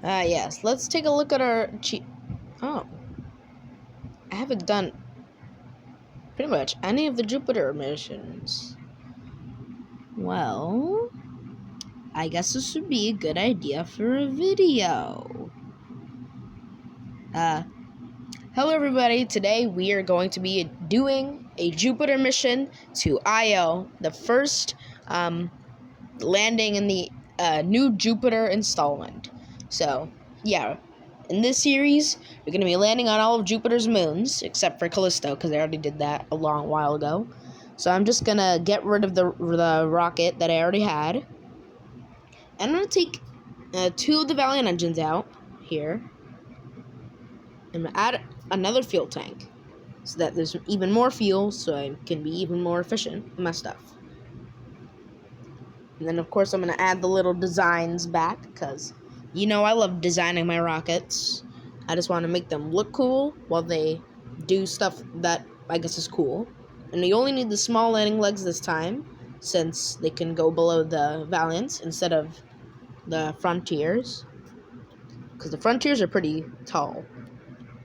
Yes, let's take a look at our Oh, I haven't done pretty much any of the Jupiter missions. Well, I guess this would be a good idea for a video. Hello everybody, today we are going to be doing a Jupiter mission to Io, the first landing in the new Jupiter installment. So, yeah, in this series, we're going to be landing on all of Jupiter's moons, except for Callisto, because I already did that a long while ago. So I'm just going to get rid of the rocket that I already had. And I'm going to take 2 of the Valiant engines out here. I'm going to add another fuel tank so that there's even more fuel so I can be even more efficient with my stuff. And then, of course, I'm going to add the little designs back because, you know, I love designing my rockets. I just want to make them look cool while they do stuff that I guess is cool. And you only need the small landing legs this time since they can go below the Valiants instead of the Frontiers. Because the Frontiers are pretty tall.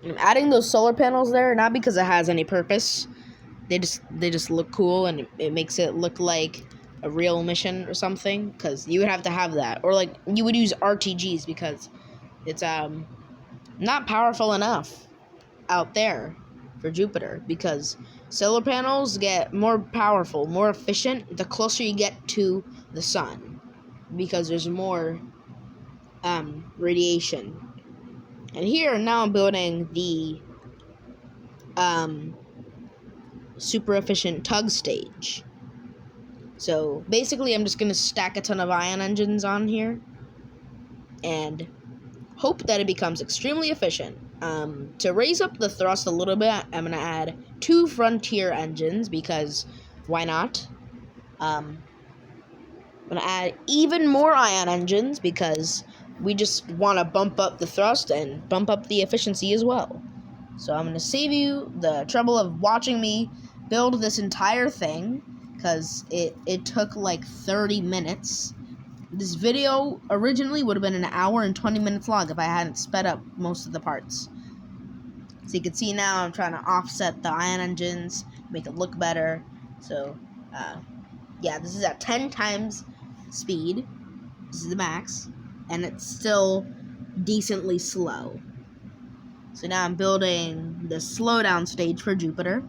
And I'm adding those solar panels there, not because it has any purpose. They just look cool and it makes it look like a real mission or something, because you would have to have that, or like you would use RTGs because it's not powerful enough out there for Jupiter, because solar panels get more powerful, more efficient the closer you get to the sun, because there's more radiation. And here now I'm building the super efficient tug stage. So basically I'm just going to stack a ton of ion engines on here and hope that it becomes extremely efficient. To raise up the thrust a little bit, I'm going to add 2 Frontier engines because why not? I'm going to add even more ion engines because we just want to bump up the thrust and bump up the efficiency as well. So I'm going to save you the trouble of watching me build this entire thing, because it took like 30 minutes. This video originally would have been an hour and 20 minutes long if I hadn't sped up most of the parts. So you can see now I'm trying to offset the ion engines, make it look better. So, yeah, this is at 10 times speed. This is the max, and it's still decently slow. So now I'm building the slowdown stage for Jupiter.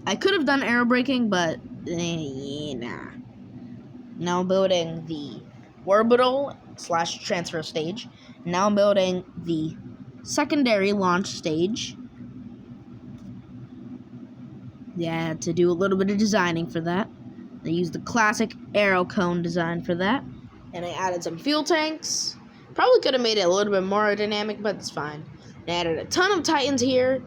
I could have done aerobraking, but nah. Now I'm building the orbital / transfer stage. Now I'm building the secondary launch stage. Yeah, I had to do a little bit of designing for that. I used the classic aero cone design for that. And I added some fuel tanks. Probably could have made it a little bit more aerodynamic, but it's fine. I added a ton of Titans here.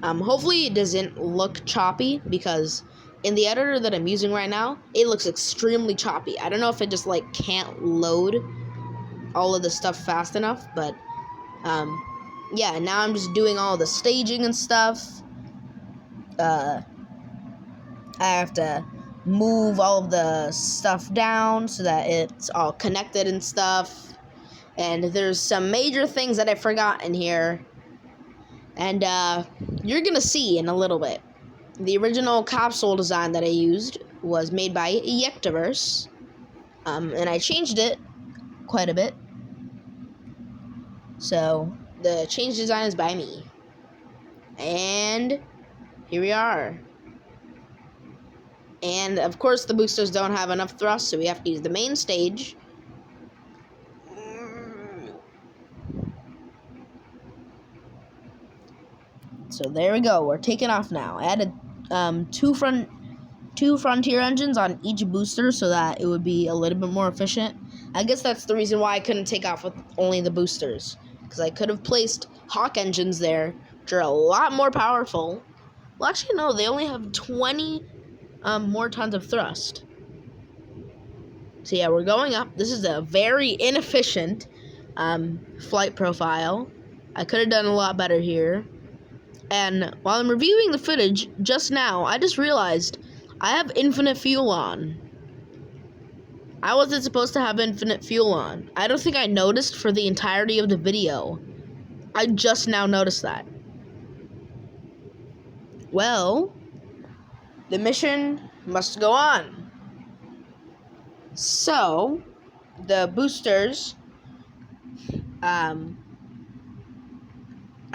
Hopefully it doesn't look choppy, because in the editor that I'm using right now, it looks extremely choppy. I don't know if it just like can't load all of the stuff fast enough, but yeah, now I'm just doing all the staging and stuff. I have to move all of the stuff down so that it's all connected and stuff. And there's some major things that I forgot in here. And you're going to see in a little bit. The original capsule design that I used was made by Ejectiverse. And I changed it quite a bit. So the change design is by me. And here we are. And of course the boosters don't have enough thrust, so we have to use the main stage. So there we go. We're taking off now. I added two Frontier engines on each booster so that it would be a little bit more efficient. I guess that's the reason why I couldn't take off with only the boosters, because I could have placed Hawk engines there, which are a lot more powerful. Well, actually, no. They only have 20 more tons of thrust. So yeah, we're going up. This is a very inefficient flight profile. I could have done a lot better here. And while I'm reviewing the footage just now, I just realized I have infinite fuel on. I wasn't supposed to have infinite fuel on. I don't think I noticed for the entirety of the video. I just now noticed that. Well, the mission must go on. So, the boosters, I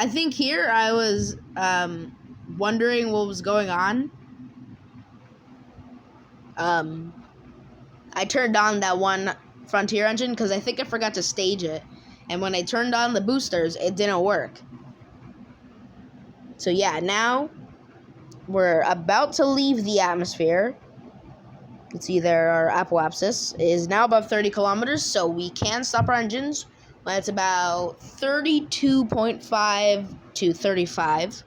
think here I was wondering what was going on. I turned on that one Frontier engine because I think I forgot to stage it. And when I turned on the boosters, it didn't work. So yeah, now we're about to leave the atmosphere. You can see there our apoapsis is now above 30 kilometers, so we can stop our engines when it's about 32.5 to 35.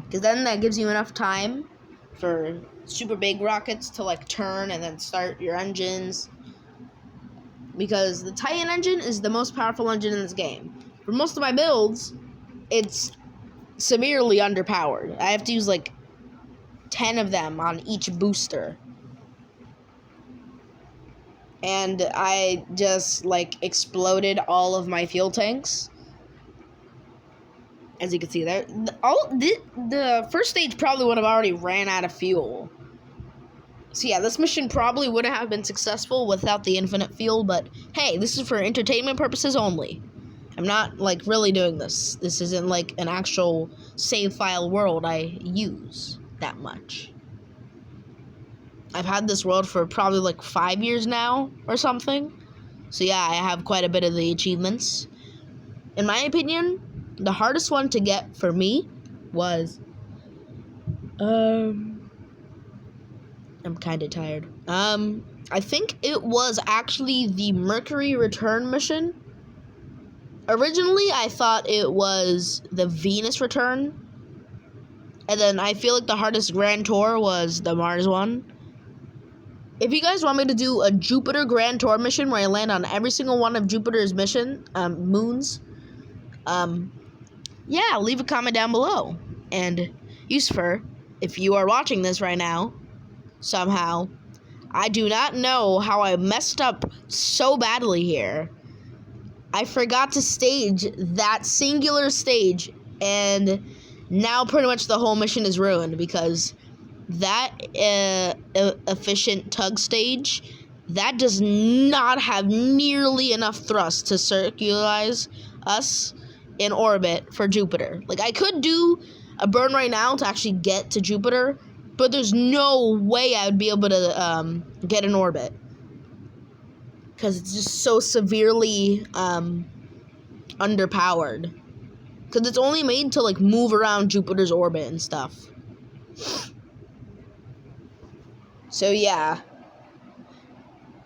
Because then that gives you enough time for super big rockets to like turn and then start your engines. Because the Titan engine is the most powerful engine in this game. For most of my builds, it's severely underpowered. I have to use like 10 of them on each booster. And I just like exploded all of my fuel tanks. As you can see there, the first stage probably would have already ran out of fuel. So yeah, this mission probably wouldn't have been successful without the infinite fuel, but hey, this is for entertainment purposes only. I'm not, like, really doing this. This isn't, like, an actual save file world I use that much. I've had this world for probably, like, 5 years now or something. So yeah, I have quite a bit of the achievements. In my opinion, the hardest one to get for me was... I'm kind of tired. I think it was actually the Mercury return mission. Originally, I thought it was the Venus return. And then I feel like the hardest Grand Tour was the Mars one. If you guys want me to do a Jupiter Grand Tour mission where I land on every single one of Jupiter's moons, yeah, leave a comment down below. And Yusufer, if you are watching this right now, somehow, I do not know how I messed up so badly here. I forgot to stage that singular stage, and now pretty much the whole mission is ruined because that efficient tug stage, that does not have nearly enough thrust to circularize us in orbit for Jupiter. Like, I could do a burn right now to actually get to Jupiter, but there's no way I would be able to get in orbit. Because it's just so severely underpowered. Because it's only made to, like, move around Jupiter's orbit and stuff. So, yeah.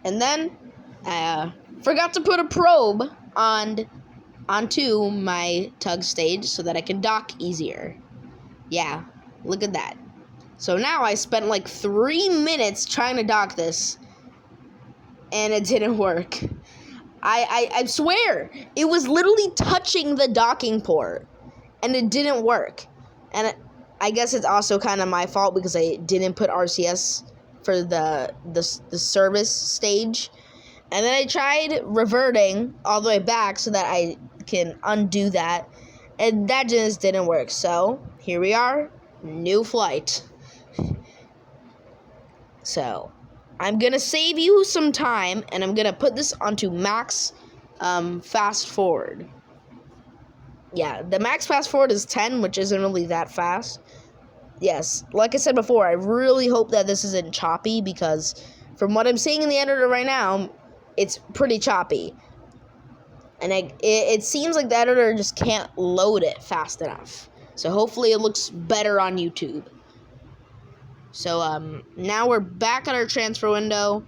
And then, I forgot to put a probe onto my tug stage so that I can dock easier. Yeah, look at that. So now I spent, like, 3 minutes trying to dock this. And it didn't work. I swear, it was literally touching the docking port, and it didn't work. And I guess it's also kind of my fault because I didn't put RCS for the service stage. And then I tried reverting all the way back so that I can undo that, and that just didn't work. So here we are, new flight. So I'm going to save you some time, and I'm going to put this onto max fast forward. Yeah, the max fast forward is 10, which isn't really that fast. Yes, like I said before, I really hope that this isn't choppy, because from what I'm seeing in the editor right now, it's pretty choppy. And it seems like the editor just can't load it fast enough. So hopefully it looks better on YouTube. So, now we're back at our transfer window.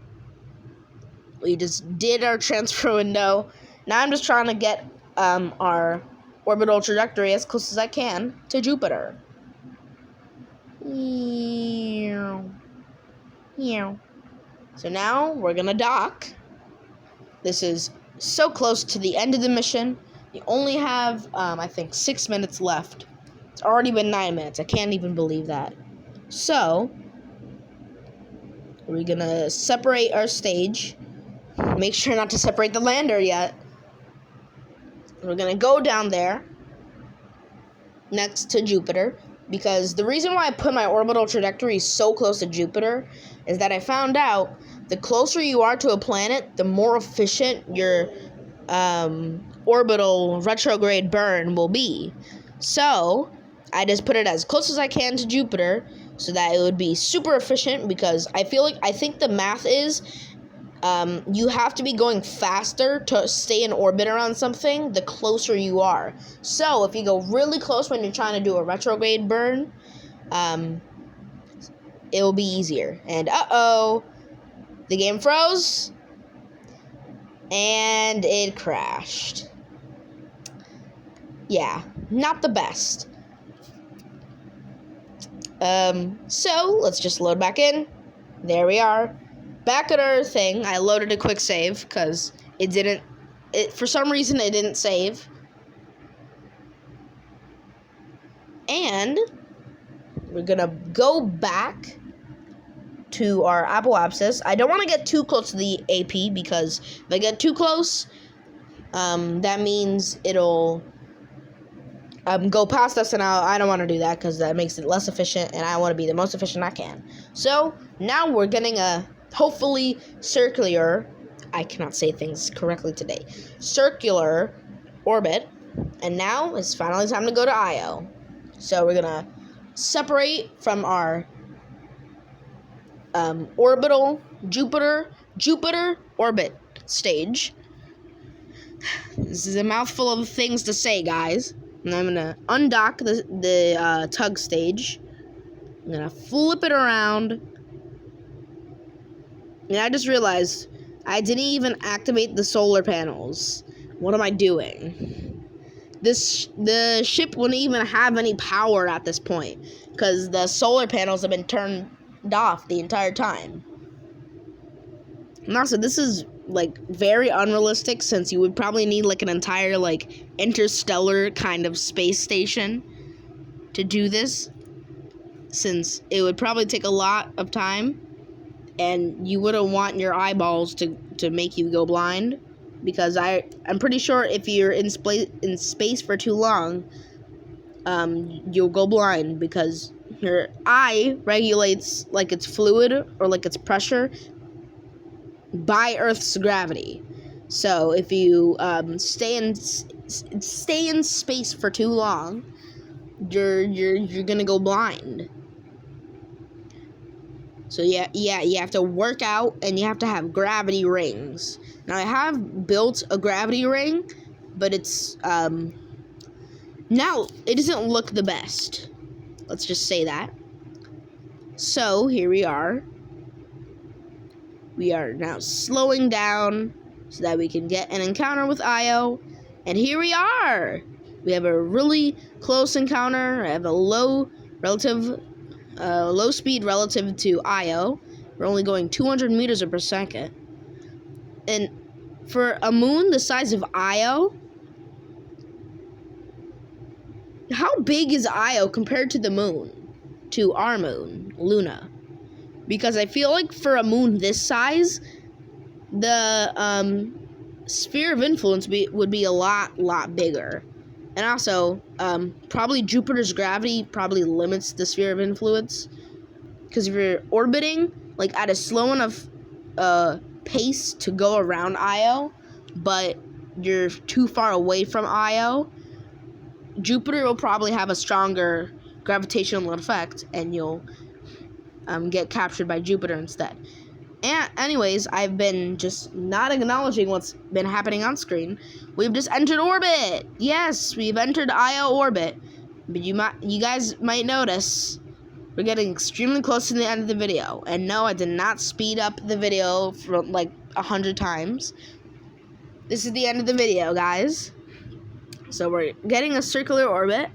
We just did our transfer window. Now I'm just trying to get, our orbital trajectory as close as I can to Jupiter. So now we're gonna dock. This is so close to the end of the mission. You only have, I think 6 minutes left. It's already been 9 minutes. I can't even believe that. So, We're gonna separate our stage. Make sure not to separate the lander yet. We're gonna go down there next to Jupiter, because the reason why I put my orbital trajectory so close to Jupiter is that I found out the closer you are to a planet, the more efficient your orbital retrograde burn will be. So I just put it as close as I can to Jupiter so that it would be super efficient, because I think the math is you have to be going faster to stay in orbit around something the closer you are. So if you go really close when you're trying to do a retrograde burn, it will be easier. And the game froze and it crashed. Yeah, not the best. So let's just load back in. There we are. Back at our thing, I loaded a quick save because for some reason it didn't save. And we're gonna go back to our apoapsis. I don't want to get too close to the AP, because if I get too close, that means it'll go past us, and I don't want to do that because that makes it less efficient, and I want to be the most efficient I can. So now we're getting a hopefully circular, I cannot say things correctly today, circular orbit, and now it's finally time to go to Io. So we're gonna separate from our orbital Jupiter orbit stage. This is a mouthful of things to say, guys. And I'm gonna undock the tug stage. I'm gonna flip it around. And I just realized I didn't even activate the solar panels. What am I doing? The ship wouldn't even have any power at this point, because the solar panels have been turned off the entire time. And also, this is like very unrealistic, since you would probably need like an entire like interstellar kind of space station to do this, since it would probably take a lot of time, and you wouldn't want your eyeballs to make you go blind, because I'm pretty sure if you're in space for too long, you'll go blind, because your eye regulates like its fluid or like its pressure by Earth's gravity. So if you stay in space for too long, you're gonna go blind. So yeah, you have to work out, and you have to have gravity rings. Now I have built a gravity ring, but it's now it doesn't look the best. Let's just say that. So here we are. We are now slowing down so that we can get an encounter with Io. And here we are. We have a really close encounter. I have a low speed relative to Io. We're only going 200 meters per second. And for a moon the size of Io, how big is Io compared to the moon? To our moon, Luna? Because I feel like for a moon this size, the sphere of influence would be a lot bigger. And also, probably Jupiter's gravity probably limits the sphere of influence. Because if you're orbiting like at a slow enough pace to go around Io, but you're too far away from Io, Jupiter will probably have a stronger gravitational effect, and you'll get captured by Jupiter instead. And anyways, I've been just not acknowledging what's been happening on screen. We've just entered orbit. Yes, we've entered Io orbit. But you guys might notice we're getting extremely close to the end of the video. And no, I did not speed up the video from like 100 times. This is the end of the video, guys. So we're getting a circular orbit.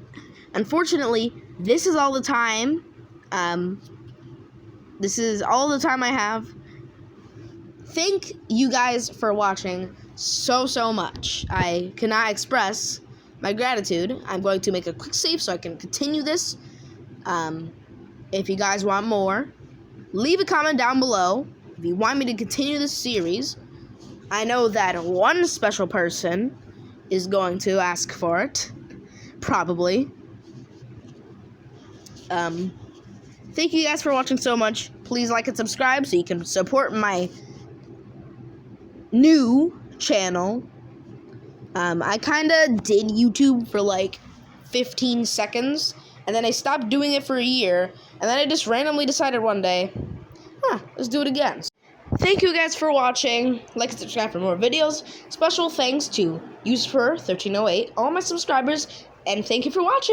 Unfortunately, this is all the time. This is all the time I have. Thank you guys for watching so much. I cannot express my gratitude. I'm going to make a quick save so I can continue this. If you guys want more, leave a comment down below if you want me to continue this series. I know that one special person is going to ask for it, probably. Thank you guys for watching so much. Please like and subscribe so you can support my new channel. I kind of did YouTube for like 15 seconds, and then I stopped doing it for a year, and then I just randomly decided one day, let's do it again. Thank you guys for watching. Like and subscribe for more videos. Special thanks to User1308, all my subscribers, and thank you for watching.